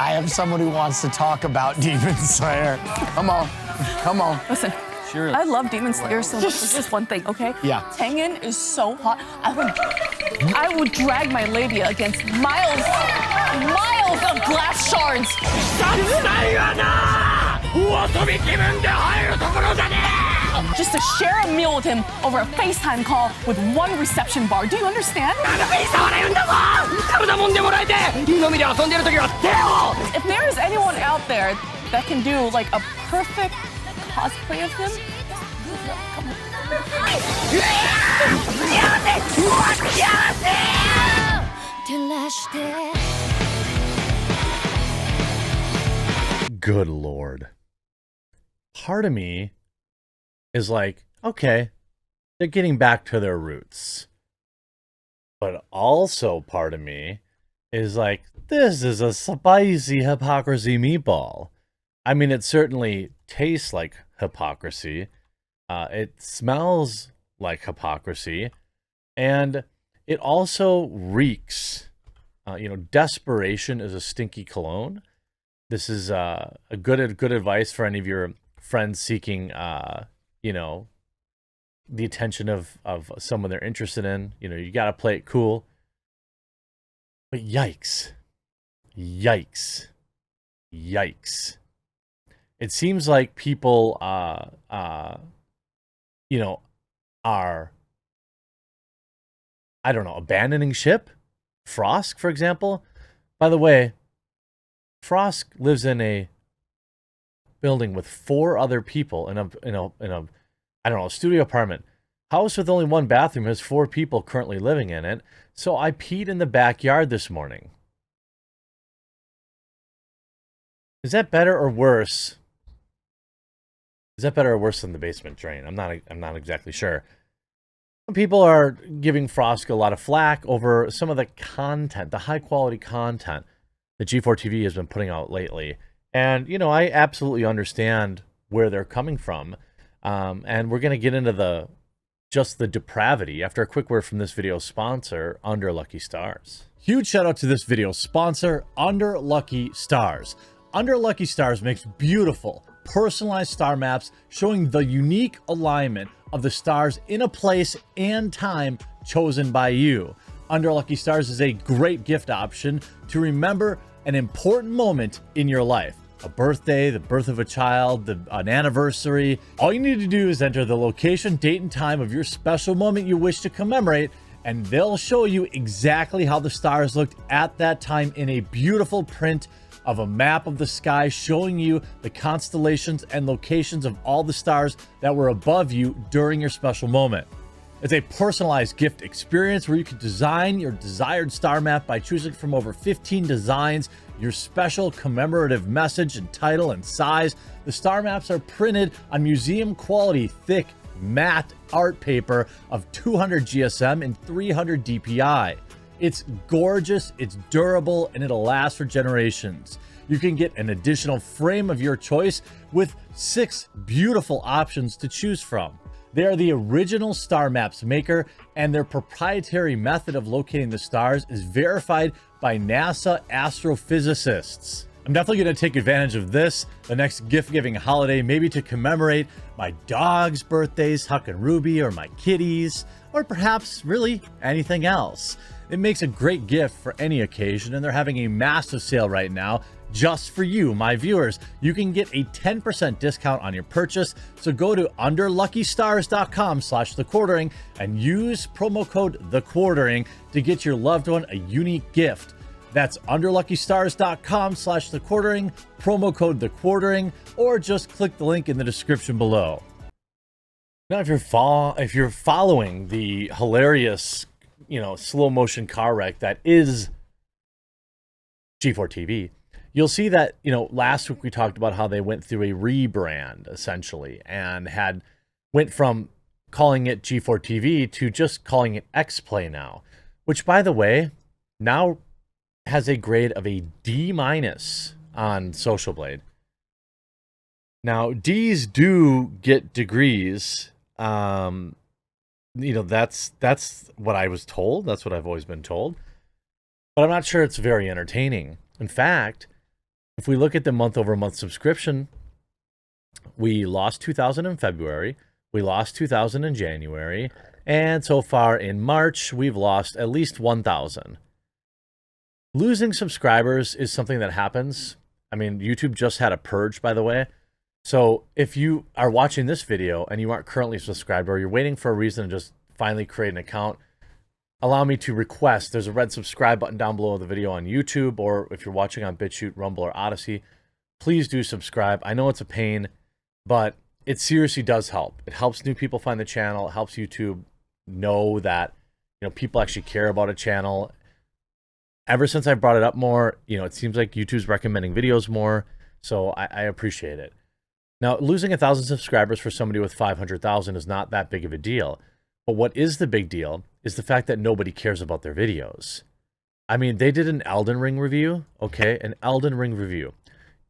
I have someone who wants to talk about Demon Slayer. Come on, come on. Listen, I love Demon Slayer so much. There's just one thing, okay? Yeah. Tengen is so hot. I would drag my labia against miles of glass shards. Just to share a meal with him over a FaceTime call with one reception bar. Do you understand? If there is anyone out there that can do like a perfect cosplay of him, Good Lord. Part of me is like, okay, they're getting back to their roots. But also part of me is like, this is a spicy hypocrisy meatball. I mean, it certainly tastes like hypocrisy. It smells like hypocrisy. And it also reeks. Desperation is a stinky cologne. This is a good advice for any of your friends seeking, the attention of someone they're interested in. You got to play it cool. But yikes. Yikes. Yikes. It seems like people, are, I don't know, abandoning ship. Frosk, for example. By the way, Frosk lives in a building with 4 other people in a I don't know, a studio apartment. House with only 1 bathroom has 4 people currently living in it. So I peed in the backyard this morning. Is that better or worse? Is that better or worse than the basement drain? I'm not exactly sure. People are giving Frosk a lot of flack over some of the content, the high quality content that G4TV has been putting out lately. And, I absolutely understand where they're coming from. And we're going to get into the depravity after a quick word from this video's sponsor, Under Lucky Stars. Huge shout out to this video's sponsor, Under Lucky Stars. Under Lucky Stars makes beautiful, personalized star maps showing the unique alignment of the stars in a place and time chosen by you. Under Lucky Stars is a great gift option to remember an important moment in your life. A birthday, the birth of a child, an anniversary. All you need to do is enter the location, date, and time of your special moment you wish to commemorate, and they'll show you exactly how the stars looked at that time in a beautiful print of a map of the sky showing you the constellations and locations of all the stars that were above you during your special moment. It's a personalized gift experience where you can design your desired star map by choosing from over 15 designs, your special commemorative message and title and size. The star maps are printed on museum quality thick matte art paper of 200 GSM and 300 DPI. It's gorgeous, it's durable, and it'll last for generations. You can get an additional frame of your choice with 6 beautiful options to choose from. They are the original star maps maker, and their proprietary method of locating the stars is verified by NASA astrophysicists. I'm definitely going to take advantage of this the next gift-giving holiday, maybe to commemorate my dog's birthdays, Huck and Ruby, or my kitties, or perhaps really anything else. It makes a great gift for any occasion, and they're having a massive sale right now just for you, my viewers. You can get a 10% discount on your purchase, so go to underluckystars.com/thequartering and use promo code thequartering to get your loved one a unique gift. That's underluckystars.com/thequartering, promo code thequartering, or just click the link in the description below. Now, if you're following the hilarious, slow motion car wreck that is G4TV, you'll see that, last week we talked about how they went through a rebrand essentially and went from calling it G4TV to just calling it X-Play now, which, by the way, now has a grade of a D- on Social Blade. Now, D's do get degrees. That's what I was told. That's what I've always been told. But I'm not sure it's very entertaining. In fact, if we look at the month-over-month subscription, we lost 2,000 in February, we lost 2,000 in January, and so far in March, we've lost at least 1,000. Losing subscribers is something that happens. I mean, YouTube just had a purge, by the way. So if you are watching this video and you aren't currently subscribed, or you're waiting for a reason to just finally create an account, allow me to request. There's a red subscribe button down below the video on YouTube, or if you're watching on BitChute, Rumble, or Odyssey, please do subscribe. I know it's a pain, but it seriously does help. It helps new people find the channel. It helps YouTube know that, you know, people actually care about a channel. Ever since I brought it up more, you know, it seems like YouTube's recommending videos more, so I appreciate it. Now, losing 1,000 subscribers for somebody with 500,000 is not that big of a deal. But what is the big deal is the fact that nobody cares about their videos. I mean, they did an Elden Ring review, okay? An Elden Ring review.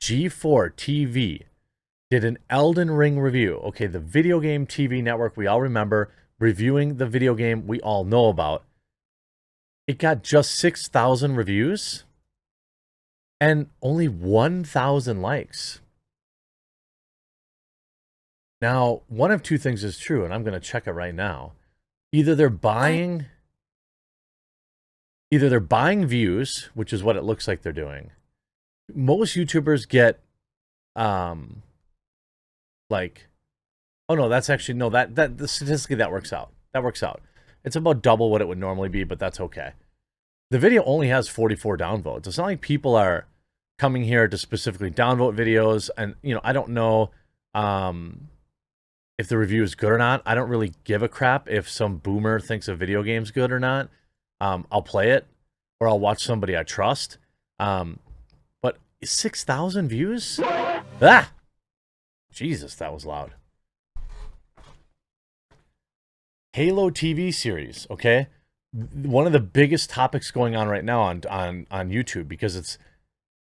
G4TV did an Elden Ring review. Okay, the video game TV network we all remember, reviewing the video game we all know about. It got just 6,000 reviews and only 1,000 likes. Now, one of two things is true, and I'm going to check it right now. Either they're buying views, which is what it looks like they're doing. Most YouTubers get like, oh no, that's actually, no, that statistically that works out. That works out. It's about double what it would normally be, but that's okay. The video only has 44 downvotes. It's not like people are coming here to specifically downvote videos. And, you know, I don't know if the review is good or not. I don't really give a crap if some boomer thinks a video game's good or not. I'll play it, or I'll watch somebody I trust. But 6,000 views? Ah! Jesus, that was loud. Halo TV series, okay? One of the biggest topics going on right now on YouTube, because it's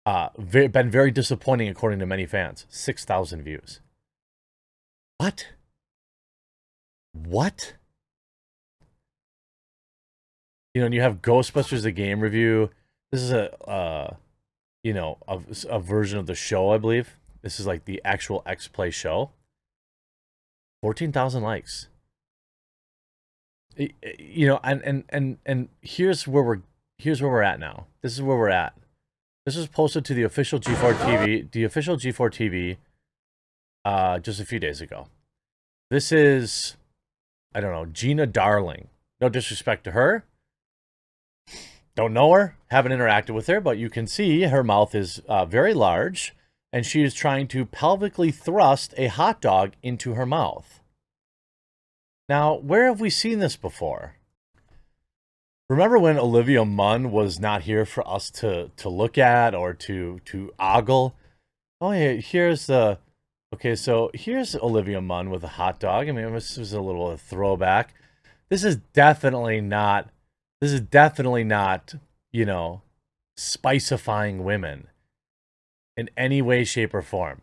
been very disappointing according to many fans. 6,000 views. What? What? You know, and you have Ghostbusters, the game review. This is a version of the show, I believe. This is like the actual X-Play show. 14,000 likes. You know, and here's where we're at now. This is where we're at. This was posted to the official G4TV, just a few days ago. This is, I don't know, Gina Darling. No disrespect to her. Don't know her, haven't interacted with her, but you can see her mouth is very large, and she is trying to pelvically thrust a hot dog into her mouth. Now, where have we seen this before? Remember when Olivia Munn was not here for us to look at or to ogle? Oh, yeah, here's the... Okay, so here's Olivia Munn with a hot dog. I mean, this was a little throwback. This is definitely not, you know, spicifying women in any way, shape, or form.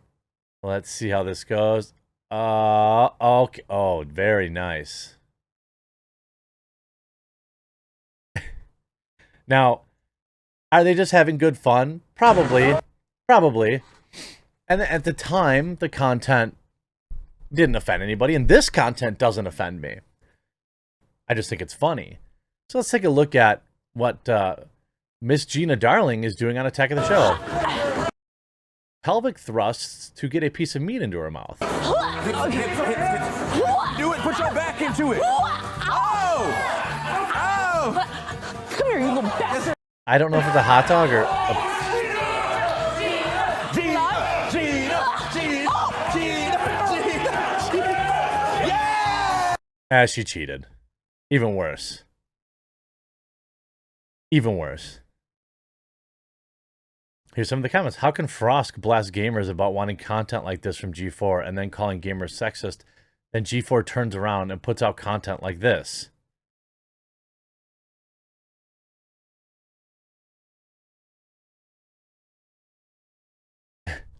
Let's see how this goes. Okay. Oh, very nice. Now, are they just having good fun? Probably. And at the time, the content didn't offend anybody, and this content doesn't offend me. I just think it's funny. So let's take a look at what Miss Gina Darling is doing on Attack of the Show. Pelvic thrusts to get a piece of meat into her mouth. Do it. Put your back into it. Oh! Oh! Come here, you little bastard. I don't know if it's a hot dog or... Yeah! She cheated. Even worse. Even worse. Here's some of the comments. How can Frosk blast gamers about wanting content like this from G4 and then calling gamers sexist? Then G4 turns around and puts out content like this.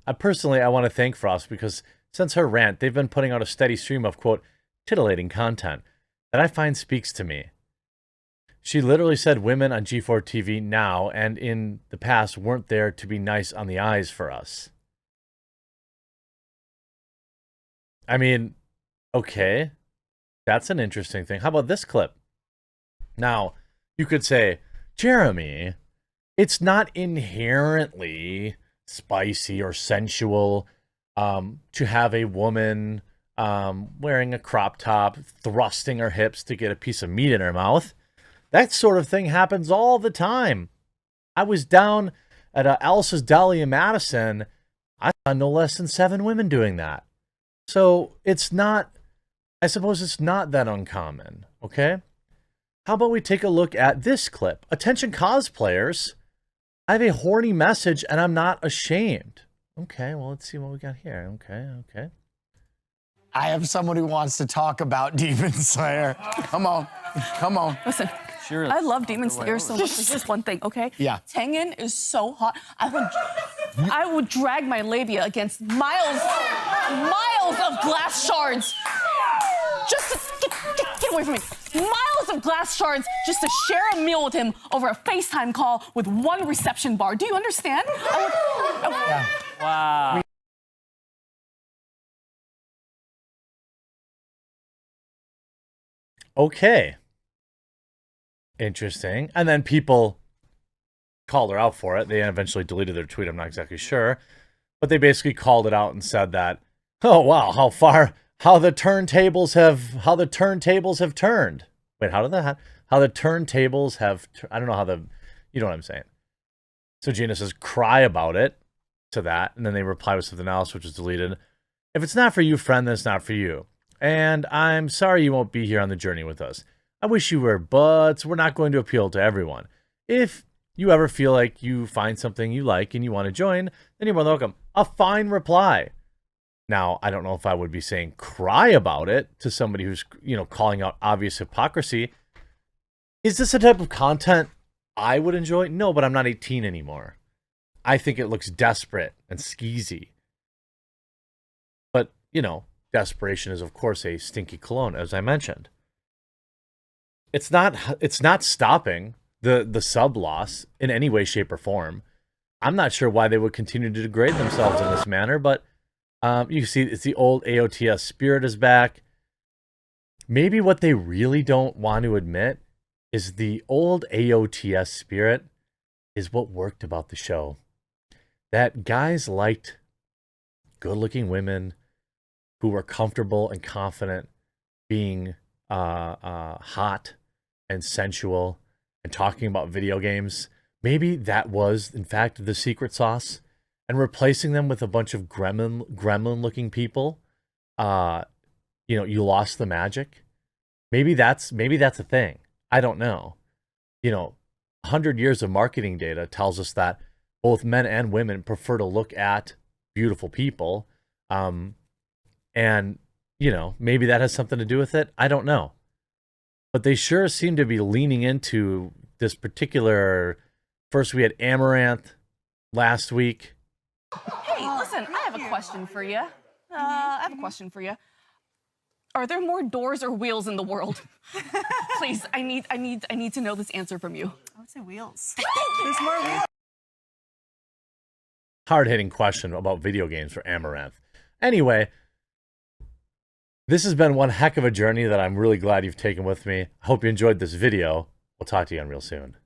I want to thank Frost because since her rant, they've been putting out a steady stream of, quote, titillating content that I find speaks to me. She literally said women on G4TV now and in the past weren't there to be nice on the eyes for us. I mean, okay, that's an interesting thing. How about this clip? Now, you could say, Jeremy, it's not inherently spicy or sensual to have a woman wearing a crop top, thrusting her hips to get a piece of meat in her mouth. That sort of thing happens all the time. I was down at Alice's Deli in Madison. I saw no less than 7 women doing that. So it's not, I suppose it's not that uncommon, okay? How about we take a look at this clip? Attention cosplayers, I have a horny message and I'm not ashamed. Okay, well, let's see what we got here. Okay. I have someone who wants to talk about Demon Slayer. Come on. Listen, I love Demon Slayer so much. There's just one thing, okay? Yeah. Tengen is so hot. I would drag my labia against miles of glass shards. Just to get away from me. Miles of glass shards just to share a meal with him over a FaceTime call with one reception bar. Do you understand? Yeah. Wow. Okay. Interesting. And then people called her out for it. They eventually deleted their tweet. I'm not exactly sure. But they basically called it out and said that, oh, wow, how the turntables have turned. Wait, how the turntables have, I don't know how you know what I'm saying. So Gina says, cry about it to that. And then they reply with something else, which is deleted. If it's not for you, friend, then it's not for you. And I'm sorry you won't be here on the journey with us. I wish you were, but we're not going to appeal to everyone. If you ever feel like you find something you like and you want to join, then you're more than welcome. A fine reply. Now, I don't know if I would be saying cry about it to somebody who's, calling out obvious hypocrisy. Is this the type of content I would enjoy? No, but I'm not 18 anymore. I think it looks desperate and skeezy. But, desperation is, of course, a stinky cologne, as I mentioned. It's not stopping the sub loss in any way, shape, or form. I'm not sure why they would continue to degrade themselves in this manner, but you see it's the old AOTS spirit is back. Maybe what they really don't want to admit is the old AOTS spirit is what worked about the show. That guys liked good-looking women who were comfortable and confident being hot and sensual and talking about video games. Maybe that was, in fact, the secret sauce. And replacing them with a bunch of gremlin-looking people, you lost the magic. Maybe that's a thing. I don't know. 100 years of marketing data tells us that both men and women prefer to look at beautiful people. And, maybe that has something to do with it. I don't know. But they sure seem to be leaning into this particular... First, we had Amaranth last week. Hey, listen, I have a question for you. Are there more doors or wheels in the world? Please, I need to know this answer from you. I would say wheels. There's more wheels. Hard-hitting question about video games for Amaranth. Anyway, this has been one heck of a journey that I'm really glad you've taken with me. I hope you enjoyed this video. We'll talk to you again real soon.